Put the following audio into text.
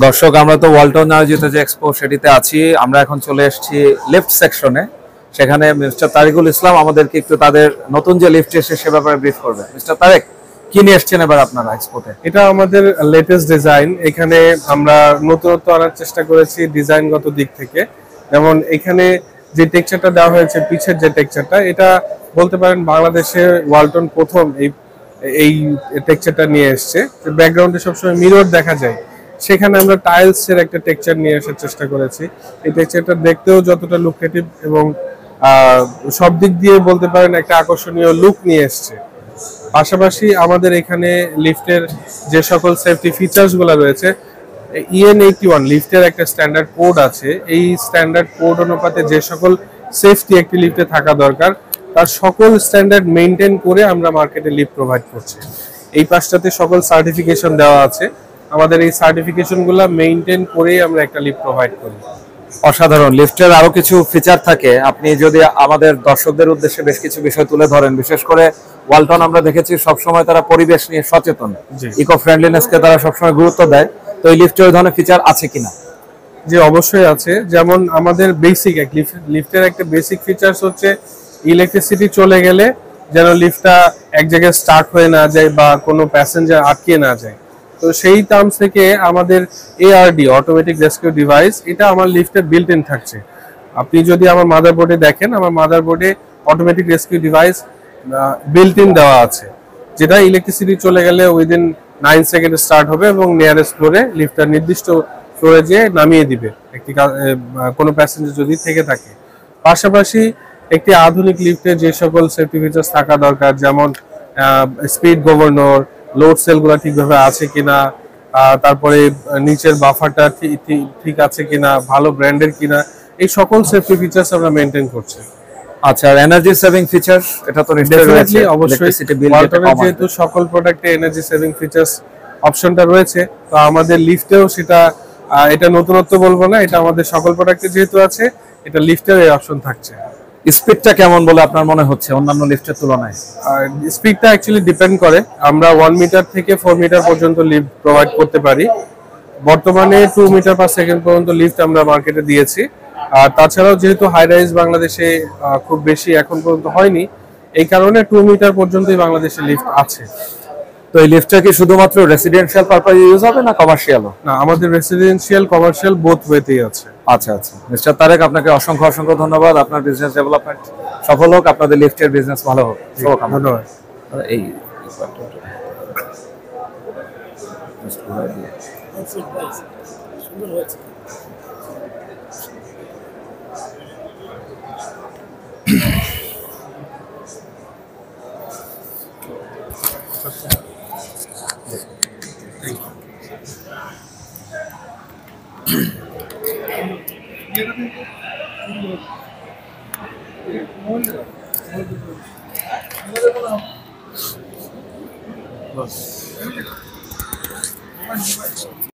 দর্শক, আমরা তো ওয়ালটন আয়োজিত যে এক্সপো সেটিতে আছি। আমরা এখন চলে এসেছি লিফট সেকশনে। সেখানে মিস্টার তারিকুল ইসলাম আমাদেরকে একটু তাদের নতুন যে লিফট এসেছে সে ব্যাপারে ব্রিফ করবে। মিস্টার তারেক, কি নিয়ে এসেছেন এবার আপনারা এক্সপোতে? এটা আমাদের লেটেস্ট ডিজাইন। এখানে আমরা নতুনত্ব আনার চেষ্টা করেছি ডিজাইনগত দিক থেকে। যেমন এখানে যে টেক্সচারটা দেওয়া হয়েছে, পিছের যে টেক্সচারটা, এটা বলতে পারেন বাংলাদেশে ওয়ালটন প্রথম এই এই টেক্সচারটা নিয়ে এসছে। ব্যাকগ্রাউন্ডে সবসময় মিরর দেখা যায়, সেখানে আমরা টাইলসের একটা টেক্সচার নিয়ে আসার চেষ্টা করেছি। এই টেক্সচারটা দেখতেও যতটা লুক্রেটিভ এবং সব দিক দিয়ে বলতে পারেন একটা আকর্ষণীয় লুক নিয়ে এসছে। পাশাপাশি আমাদের এখানে লিফটের যে সকল সেফটি ফিচার্সগুলো রয়েছে, EN81 লিফটের একটা স্ট্যান্ডার্ড কোড আছে। এই স্ট্যান্ডার্ড কোড অনুপাতে যে সকল সেফটি একটি লিফটে থাকা দরকার, তার সকল স্ট্যান্ডার্ড মেনটেন করে আমরা মার্কেটে লিফট প্রোভাইড করছি। এই পাশটাতে সকল সার্টিফিকেশন দেওয়া আছে। আমাদের এই সার্টিফিকেশনগুলো মেনটেন করেই আমরা একটা লিফট প্রোভাইড করি। অসাধারণ। লিফটের আরো কিছু ফিচার থাকে, আপনি যদি আমাদের দর্শকদের উদ্দেশ্যে বেশ কিছু বিষয় তুলে ধরেন। বিশেষ করে ওয়ালটন আমরা দেখেছি সবসময় তারা পরিবেশ নিয়ে সচেতন, ইকো ফ্রেন্ডলিনেসকে তারা সবসময় গুরুত্ব দেয়। তো এই লিফটে ওই ধরনের ফিচার আছে কিনা? যে অবশ্যই আছে। যেমন আমাদের বেসিক লিফটের একটা বেসিক ফিচার্স হচ্ছে ইলেকট্রিসিটি চলে গেলে যেন লিফটটা এক জায়গায় স্টার্ট হয়ে না যায় বা কোনো প্যাসেঞ্জার আটকে না যায়। তো সেই টার্মস থেকে আমাদের ARD অটোমেটিক রেস্কিউ ডিভাইস, এটা আমার লিফটে বিল্ট ইন থাকছে। আপনি যদি আমার মাদারবোর্ডে দেখেন, আমার মাদারবোর্ডে automatic rescue device built in দেওয়া আছে, যেটা ইলেকট্রিসিটি চলে গেলে উইদিন 9 সেকেন্ডে স্টার্ট হবে এবং নিয়ারেস্ট ফ্লোরে লিফটটা নির্দিষ্ট ফ্লোরে যেয়ে নামিয়ে দিবে একটি কোনো প্যাসেঞ্জার যদি থেকে থাকে। পাশাপাশি একটি আধুনিক লিফটে যে সকল সেফটি ফিচার্স থাকা দরকার, যেমন স্পিড গভর্নর, লোড সেলগুলো ঠিকভাবে আছে কিনা, তারপরে নিচের বাফারটা ঠিক আছে কিনা, ভালো ব্র্যান্ডের কিনা, এই সকল সেফটি ফিচার্স আমরা মেনটেন করছি। আচ্ছা, এনার্জি সেভিং ফিচার এটা তো ডেফিনেটলি অবশ্যই ওয়ালটনের যেহেতু সকল প্রোডাক্টে এনার্জি সেভিং ফিচার্স অপশনটা রয়েছে, তো আমাদের লিফটেও সেটা, এটা নতুনত্ব বলবো না, এটা আমাদের সকল প্রোডাক্টে যেহেতু আছে, এটা লিফটেও এই অপশন থাকছে। স্পিডটা কেমন বলে আপনার মনে হচ্ছে অন্যান্য লিফটের তুলনায়? স্পিডটা অ্যাকচুয়ালি ডিপেন্ড করে। আমরা 1 মিটার থেকে 4 মিটার পর্যন্ত লিফট প্রোভাইড করতে পারি। বর্তমানে 2 মিটার পার সেকেন্ড পর্যন্ত লিফট আমরা মার্কেটে দিয়েছি। আর তাছাড়াও যেহেতু হাই রাইজ বাংলাদেশে খুব বেশি এখন পর্যন্ত হয়নি, এই কারণে 2 মিটার পর্যন্তই বাংলাদেশে লিফট আছে। তো এই লিফটটা কি শুধুমাত্র রেসিডেন্সিয়াল পারপাসে ইউজ হবে না কমার্শিয়ালও? না, আমাদের রেসিডেন্সিয়াল কমার্শিয়াল বোথ ওয়েতেই আছে। আচ্ছা আচ্ছা, মিস্টার তারেক, আপনাকে অসংখ্য অসংখ্য ধন্যবাদ। আপনার বিজনেস ডেভেলপমেন্ট সফল হোক, আপনাদের লিফটের বিজনেস ভালো হোক। ধন্যবাদ। এই সুন্দর হয়েছে।